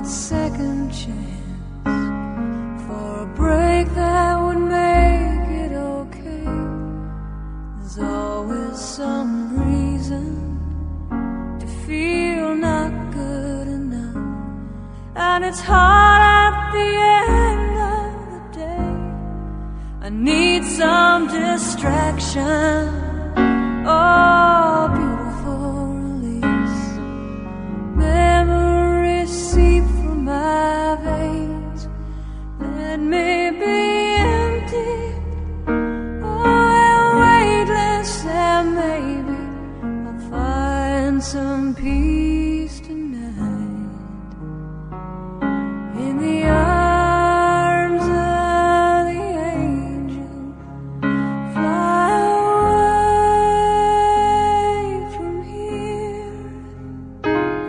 that second chance for a break that would make it okay. There's always some reason to feel not good enough, and it's hard at the end of the day. I need some distraction, oh, beautiful release. Memories seep through my veins, let me be empty, oh, and weightless, and maybe I'll find some peace tonight in the arms of the angel. Fly away from here,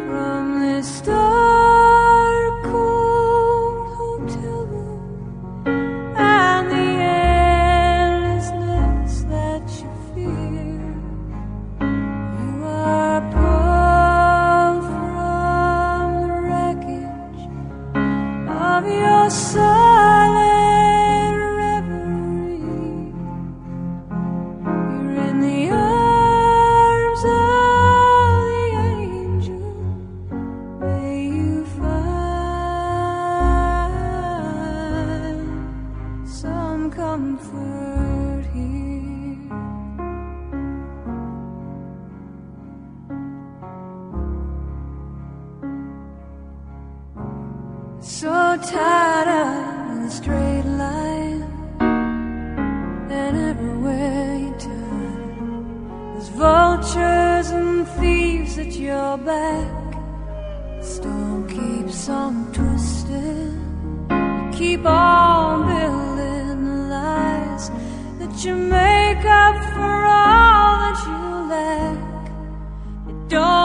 from this dark, cold hotel room, and the endlessness that you fear. You are pulled from the wreckage of your silent reverie. You're in the arms of the angel. May you find some comfort here. So tired of the straight line, and everywhere you turn, there's vultures and thieves at your back. The storm keeps on twisting. You keep on building the lies that you make up for all that you lack. You don't